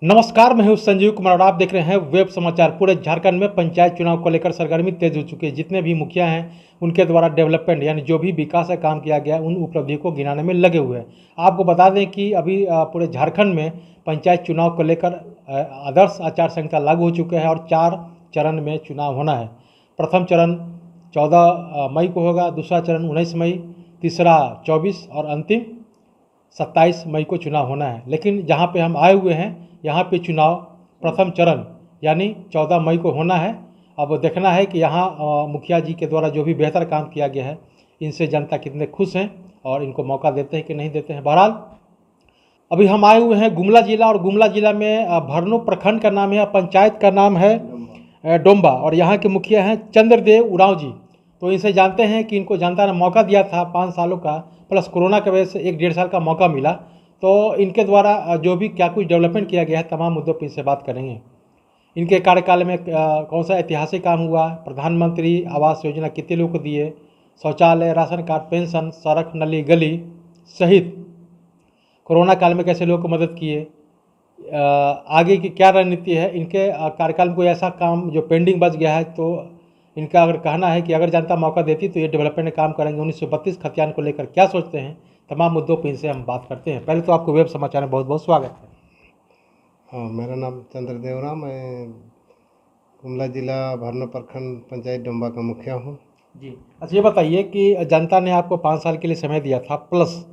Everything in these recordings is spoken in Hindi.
नमस्कार, मैं हूं संजीव कुमार और आप देख रहे हैं वेब समाचार। पूरे झारखंड में पंचायत चुनाव को लेकर सरगर्मी तेज हो चुकी है। जितने भी मुखिया हैं उनके द्वारा डेवलपमेंट यानी जो भी विकास का काम किया गया उन उपलब्धियों को गिनाने में लगे हुए हैं। आपको बता दें कि अभी पूरे झारखंड में पंचायत चुनाव को लेकर आदर्श आचार संहिता लागू हो चुके हैं और 4 चरण में चुनाव होना है। प्रथम चरण 14 मई को होगा, दूसरा चरण 19 मई, तीसरा 24 और अंतिम 27 मई को चुनाव होना है। लेकिन जहाँ पे हम आए हुए हैं यहाँ पे चुनाव प्रथम चरण यानी 14 मई को होना है। अब देखना है कि यहाँ मुखिया जी के द्वारा जो भी बेहतर काम किया गया है इनसे जनता कितने खुश हैं और इनको मौका देते हैं कि नहीं देते हैं। बहरहाल अभी हम आए हुए हैं गुमला जिला और गुमला जिला में भरनू प्रखंड का नाम है, पंचायत का नाम है डोम्बा और यहाँ के मुखिया हैं चंद्रदेव उरांव जी। तो इनसे जानते हैं कि इनको जनता ने मौका दिया था 5 सालों का, प्लस कोरोना की वजह से 1-1.5 साल का मौका मिला। तो इनके द्वारा जो भी क्या कुछ डेवलपमेंट किया गया है तमाम मुद्दों पर इनसे बात करेंगे। इनके कार्यकाल में कौन सा ऐतिहासिक काम हुआ, प्रधानमंत्री आवास योजना कितने लोगों को दिए, शौचालय, राशन कार्ड, पेंशन, सड़क, नली गली सहित कोरोना काल में कैसे लोगों को मदद किए, आगे की क्या रणनीति है। इनके कार्यकाल में कोई ऐसा काम जो पेंडिंग बच गया है तो इनका अगर कहना है कि अगर जनता मौका देती तो ये डेवलपमेंट काम करेंगे। 1932 खतियान को लेकर क्या सोचते हैं, तमाम मुद्दों पर इनसे हम बात करते हैं। पहले तो आपको वेब समाचार में बहुत बहुत स्वागत है। हाँ, मेरा नाम चंद्रदेव राम, मैं गुमला जिला भरनू प्रखंड पंचायत डोम्बा का मुखिया हूँ जी। अच्छा, ये बताइए कि जनता ने आपको 5 साल के लिए समय दिया था, प्लस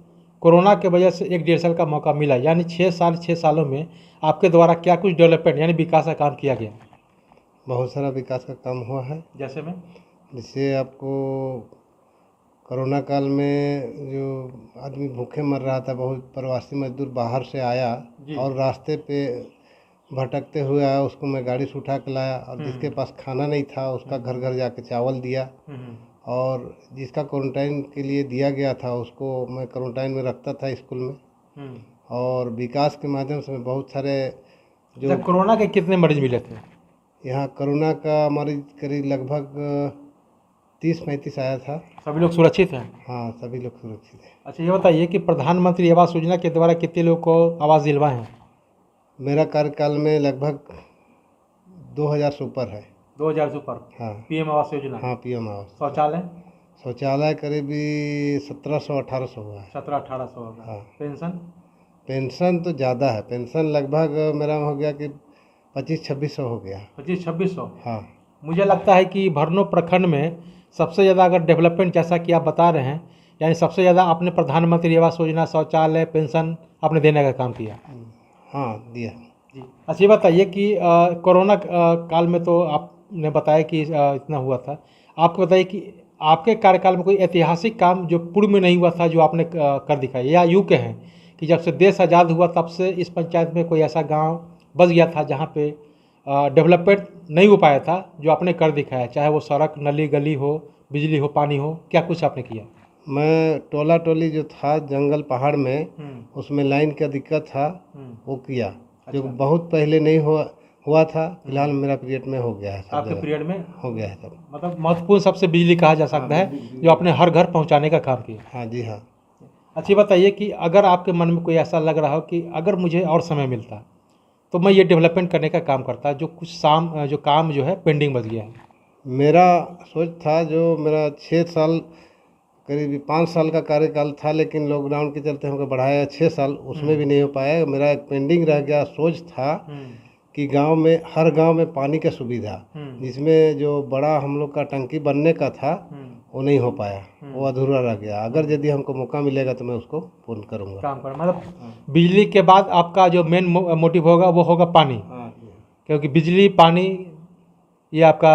कोरोना के वजह से 1-1.5 साल का मौका मिला, यानी 6 सालों में आपके द्वारा क्या कुछ डेवलपमेंट यानी विकास का काम किया गया? बहुत सारा विकास का काम हुआ है। जैसे आपको कोरोना काल में जो आदमी भूखे मर रहा था, बहुत प्रवासी मजदूर बाहर से आया और रास्ते पे भटकते हुए आया, उसको मैं गाड़ी से उठा के लाया और जिसके पास खाना नहीं था उसका घर घर जाके चावल दिया और जिसका क्वारंटाइन के लिए दिया गया था उसको मैं क्वारंटाइन में रखता था स्कूल में। और विकास के माध्यम से मैं बहुत सारे जो कोरोना के कितने मरीज मिले थे यहाँ, कोरोना का मरीज करीब लगभग 30-35 आया था। सभी लोग सुरक्षित हैं? हाँ, सभी लोग सुरक्षित हैं। अच्छा, ये बताइए कि प्रधानमंत्री आवास योजना के द्वारा कितने लोगों को आवास दिलवाए हैं? मेरा कार्यकाल में लगभग 2000 से ऊपर है। 2000 से ऊपर? हाँ। पीएम आवास योजना? हाँ, पीएम आवास। शौचालय करीब 1700-1800 हुआ है। 1700-1800 होगा। हाँ। पेंशन तो ज़्यादा है। पेंशन लगभग मेरा हो गया कि 2500-2600 हो गया। 2500-2600? हाँ। मुझे लगता है कि भरनू प्रखंड में सबसे ज़्यादा अगर डेवलपमेंट जैसा कि आप बता रहे हैं, यानी सबसे ज़्यादा आपने प्रधानमंत्री आवास योजना, शौचालय, पेंशन आपने देने का काम किया। हाँ, दिया जी। अच्छा, ये बताइए कि कोरोना काल में तो आपने बताया कि इतना हुआ था। आपको बताइए कि आपके कार्यकाल में कोई ऐतिहासिक काम जो पूर्व में नहीं हुआ था जो आपने कर दिखाया, या यूँ कहें कि जब से देश आज़ाद हुआ तब से इस पंचायत में कोई ऐसा गांव बच गया था जहां पे डेवलपमेंट नहीं हो पाया था जो आपने कर दिखाया, चाहे वो सड़क, नली गली हो, बिजली हो, पानी हो, क्या कुछ आपने किया? मैं टोला टोली जो था जंगल पहाड़ में उसमें लाइन का दिक्कत था वो किया। अच्छा। जो बहुत पहले नहीं हुआ था, फिलहाल मेरा पीरियड में हो गया है। आपके पीरियड में हो गया है सब। मतलब महत्वपूर्ण सबसे बिजली कहा जा सकता है जो आपने हर घर पहुंचाने का काम किया। हाँ जी, हाँ। अच्छी बताइए कि अगर आपके मन में कोई ऐसा लग रहा हो कि अगर मुझे और समय मिलता तो मैं ये डेवलपमेंट करने का काम करता, जो काम जो है पेंडिंग बच गया है। मेरा सोच था, जो मेरा 6 साल करीब 5 साल का कार्यकाल था, लेकिन लॉकडाउन के चलते हमको बढ़ाया 6 साल, उसमें भी नहीं हो पाया। मेरा एक पेंडिंग रह गया सोच था कि हर गांव में पानी का सुविधा, जिसमें जो बड़ा हम लोग का टंकी बनने का था वो नहीं हो पाया, वो अधूरा रह गया। अगर यदि हमको मौका मिलेगा तो मैं उसको पूर्ण करूँगा। काम कर मतलब बिजली के बाद आपका जो मेन मोटिव होगा वो होगा पानी। क्योंकि बिजली पानी ये आपका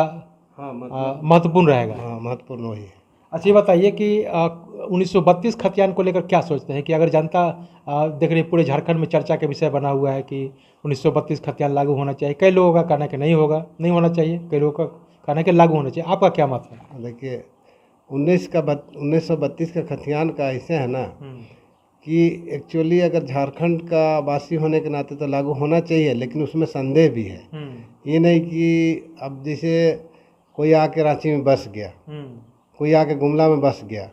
महत्वपूर्ण रहेगा। हाँ, महत्वपूर्ण वही है। अच्छा, ये बताइए कि 1932 खतियान को लेकर क्या सोचते हैं कि अगर जनता देख रही, पूरे झारखंड में चर्चा का विषय बना हुआ है कि 1932 खतियान लागू होना चाहिए। कई लोगों का कहना है कि नहीं होना चाहिए, कई लोगों का कहना है कि लागू होना चाहिए। आपका क्या मत है? देखिए, 1932 का खतियान का ऐसे है ना कि एक्चुअली अगर झारखंड का वासी होने के नाते तो लागू होना चाहिए, लेकिन उसमें संदेह भी है। ये नहीं कि अब जैसे कोई आके रांची में बस गया, कोई आके गुमला में बस गया,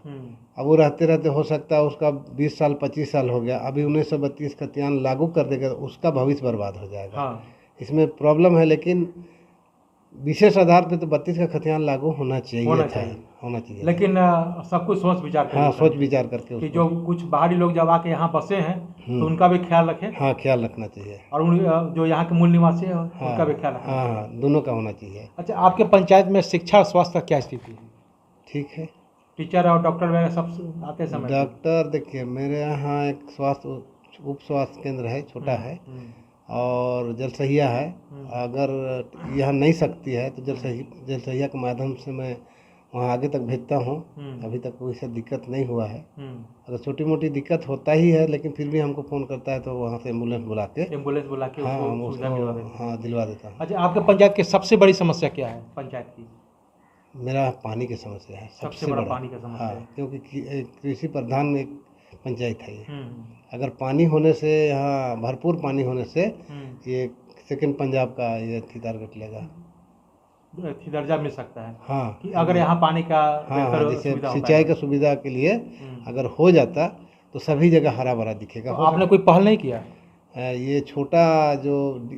अब वो रहते रहते हो सकता है उसका 20 साल 25 साल हो गया, अभी 1932 खतियान लागू कर देगा तो उसका भविष्य बर्बाद हो जाएगा। हाँ। इसमें इसमें प्रॉब्लम है, लेकिन विशेष आधार पे तो 32 का खतियान लागू होना चाहिए होना था, चाहिए। होना चाहिए। लेकिन सब कुछ सोच विचार करके हाँ, करना सोच विचार करके चाहिए कि उसको, जो कुछ बाहरी लोग जब आके यहाँ बसे हैं तो उनका भी ख्याल रखें, हाँ, ख्याल रखना चाहिए। और उन जो यहाँ के मूल निवासी हैं हाँ, उनका भी ख्याल रखना हाँ, चाहिए। हाँ, दोनों का होना चाहिए। अच्छा, आपके पंचायत में शिक्षा और स्वास्थ्य का क्या स्थिति है? ठीक है। टीचर और डॉक्टर वगैरह सब आते समय पे? डॉक्टर देखिए, मेरे यहाँ एक स्वास्थ्य उप स्वास्थ्य केंद्र है, छोटा है, और जलसहिया है। अगर यह नहीं सकती है तो जलसहिया के माध्यम से मैं वहाँ आगे तक भेजता हूँ। अभी तक कोई सा दिक्कत नहीं हुआ है। अगर छोटी मोटी दिक्कत होता ही है, लेकिन फिर भी हमको फ़ोन करता है तो वहाँ से एम्बुलेंस बुला के हाँ, हम उसको हाँ दिलवा देता हूँ। अच्छा, आपके पंचायत की सबसे बड़ी समस्या क्या है पंचायत की? मेरा पानी की समस्या है सबसे बड़ा पानी का समस्या है। हाँ, क्योंकि कृषि प्रधान एक पंचायत है ये। अगर पानी होने से, यहाँ भरपूर पानी होने से ये सेकंड पंजाब का ये टारगेट लेगा, दर्जा मिल सकता है। हाँ, कि अगर यहाँ पानी का हाँ, जैसे सिंचाई का सुविधा के लिए अगर हो जाता तो सभी जगह हरा भरा दिखेगा। तो आपने कोई पहल नहीं किया? ये छोटा जो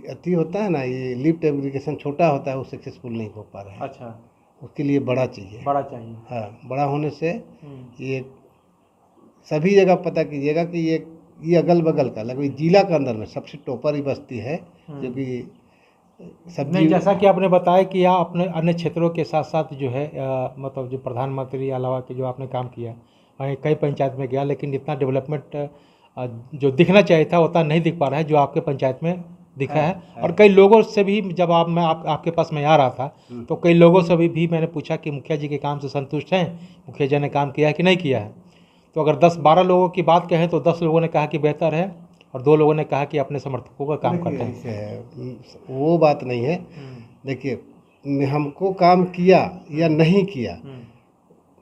अति होता है ना, ये लिफ्ट एप्लीकेशन छोटा होता है, वो सक्सेसफुल नहीं हो पा रहा है। अच्छा, उसके लिए बड़ा चाहिए। बड़ा चाहिए। हाँ, बड़ा होने से ये सभी जगह पता कीजिएगा कि ये अगल बगल का लगभग जिला के अंदर में सबसे टॉपर ही बस्ती है, जो कि सब्जी। नहीं, जैसा कि आपने बताया कि आप अपने अन्य क्षेत्रों के साथ साथ जो है मतलब जो प्रधानमंत्री अलावा के जो आपने काम किया, वहीं कई पंचायत में गया, लेकिन इतना डेवलपमेंट जो दिखना चाहिए था उतना नहीं दिख पा रहा है जो आपके पंचायत में दिखा है। और कई लोगों से भी जब आपके पास मैं आ रहा था तो कई लोगों से भी मैंने पूछा कि मुखिया जी के काम से संतुष्ट हैं, मुखिया जी ने काम किया है कि नहीं किया है। तो अगर 10-12 लोगों की बात कहें तो 10 लोगों ने कहा कि बेहतर है और 2 लोगों ने कहा कि अपने समर्थकों का काम करते हैं। वो बात नहीं है। देखिए, हमको काम किया या नहीं किया,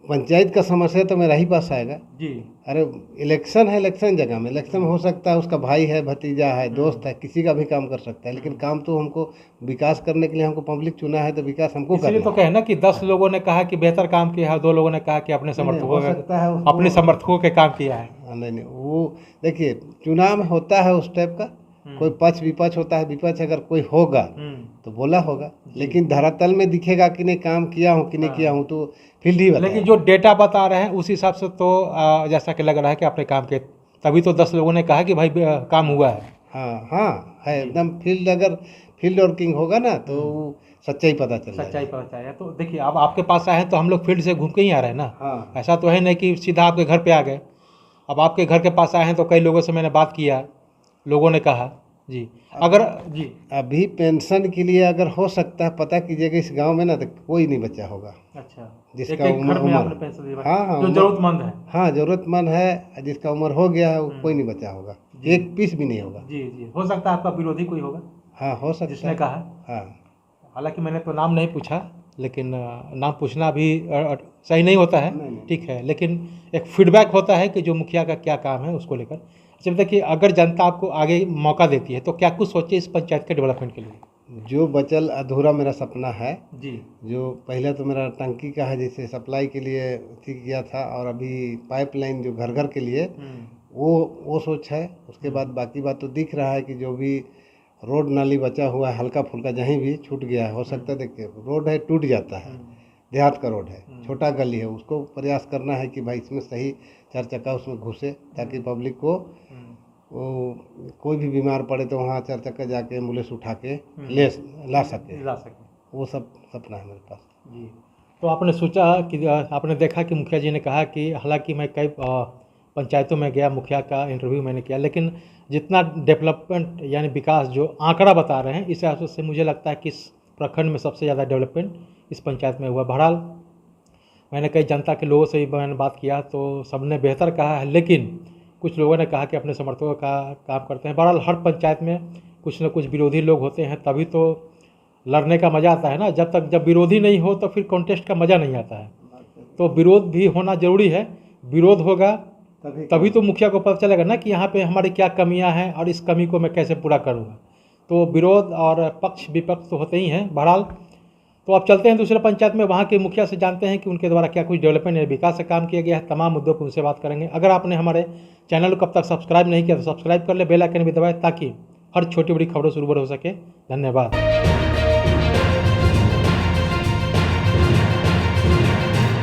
पंचायत का समस्या तो मेरा ही पास आएगा जी। अरे इलेक्शन है, इलेक्शन जगह में इलेक्शन में हो सकता है उसका भाई है, भतीजा है, दोस्त है, किसी का भी काम कर सकता है, लेकिन काम तो हमको विकास करने के लिए हमको पब्लिक चुना है, तो विकास हमको करना है। इसलिए तो कहे ना कि 10 लोगों ने कहा कि बेहतर काम किया है, 2 लोगों ने कहा कि अपने समर्थकों के काम किया है। नहीं, वो देखिए चुनाव में होता है उस टाइप का, कोई पक्ष विपक्ष होता है। विपक्ष अगर कोई होगा तो बोला होगा, लेकिन धरातल में दिखेगा कि नहीं काम किया हूँ कि नहीं किया हूँ, तो फील्ड ही बताएगा। लेकिन जो डेटा बता रहे हैं उस हिसाब से तो जैसा कि लग रहा है कि आपने काम किया, तभी तो 10 लोगों ने कहा कि भाई काम हुआ है। हाँ, हाँ, है एकदम। अगर फील्ड वर्किंग होगा ना तो सच्चाई पता चलेगा। तो देखिए, अब आपके पास आए हैं तो हम लोग फील्ड से घूम के ही आ रहे हैं ना। हाँ, ऐसा तो है नहीं कि सीधा आपके घर पे आ गए। अब आपके घर के पास आए हैं तो कई लोगों से मैंने बात किया, लोगों ने कहा जी अगर जी अभी पेंशन के लिए अगर हो सकता है पता कीजिएगा इस गांव में ना, तो कोई नहीं बच्चा होगा। अच्छा, जिसका उम्र हाँ, जो जरूरतमंद है, हाँ, जरूरतमंद है, जिसका उम्र हो गया है, वो कोई नहीं बच्चा होगा, एक पीस भी नहीं होगा। जी, हो सकता है आपका विरोधी कोई होगा। हाँ, हो सकता है, जिसने कहा। हाँ, हालांकि मैंने तो नाम नहीं पूछा, लेकिन नाम पूछना भी सही नहीं होता है। ठीक है, लेकिन एक फीडबैक होता है कि जो मुखिया का क्या काम है उसको लेकर। जब देखिए, अगर जनता आपको आगे मौका देती है तो क्या कुछ सोचे इस पंचायत के डेवलपमेंट के लिए? जो बचल अधूरा मेरा सपना है जी, जो पहले तो मेरा टंकी का है, जैसे सप्लाई के लिए ठीक किया था, और अभी पाइपलाइन जो घर घर के लिए वो सोच है। उसके बाद बाकी बात तो दिख रहा है कि जो भी रोड नाली बचा हुआ है हल्का फुल्का जहीं भी छूट गया है, हो सकता है। देखिए, रोड है टूट जाता है, देहात का रोड है, छोटा गली है, उसको प्रयास करना है कि भाई इसमें सही 4 चक्का उसमें घुसे, ताकि पब्लिक को वो कोई भी बीमार पड़े तो वहाँ 4 चक्का जाके एम्बुलेंस उठा के ला सके। वो सब सपना है मेरे पास जी। तो आपने सोचा कि आपने देखा कि मुखिया जी ने कहा कि हालांकि मैं कई पंचायतों में गया, मुखिया का इंटरव्यू मैंने किया, लेकिन जितना डेवलपमेंट यानी विकास जो आंकड़ा बता रहे हैं, इस हिसाब से मुझे लगता है कि इस प्रखंड में सबसे ज़्यादा डेवलपमेंट इस पंचायत में हुआ। बहरहाल मैंने कई जनता के लोगों से भी मैंने बात किया तो सबने बेहतर कहा है, लेकिन कुछ लोगों ने कहा कि अपने समर्थकों का काम करते हैं। बहरहाल हर पंचायत में कुछ न कुछ विरोधी लोग होते हैं, तभी तो लड़ने का मज़ा आता है ना। जब विरोधी नहीं हो तो फिर कॉन्टेस्ट का मज़ा नहीं आता है। तो विरोध भी होना ज़रूरी है, विरोध होगा तभी तो मुखिया को पता चलेगा ना कि यहाँ पे हमारी क्या कमियाँ हैं और इस कमी को मैं कैसे पूरा करूँगा। तो विरोध और पक्ष विपक्ष तो होते ही हैं। बहरहाल तो अब चलते हैं दूसरे पंचायत में, वहाँ के मुखिया से जानते हैं कि उनके द्वारा क्या कुछ डेवलपमेंट या विकास का काम किया गया है। तमाम मुद्दों पर उनसे बात करेंगे। अगर आपने हमारे चैनल को कब तक सब्सक्राइब नहीं किया तो सब्सक्राइब कर ले, बेल आइकन भी दबाएं ताकि हर छोटी बड़ी खबरों से रूबरू हो सके। धन्यवाद।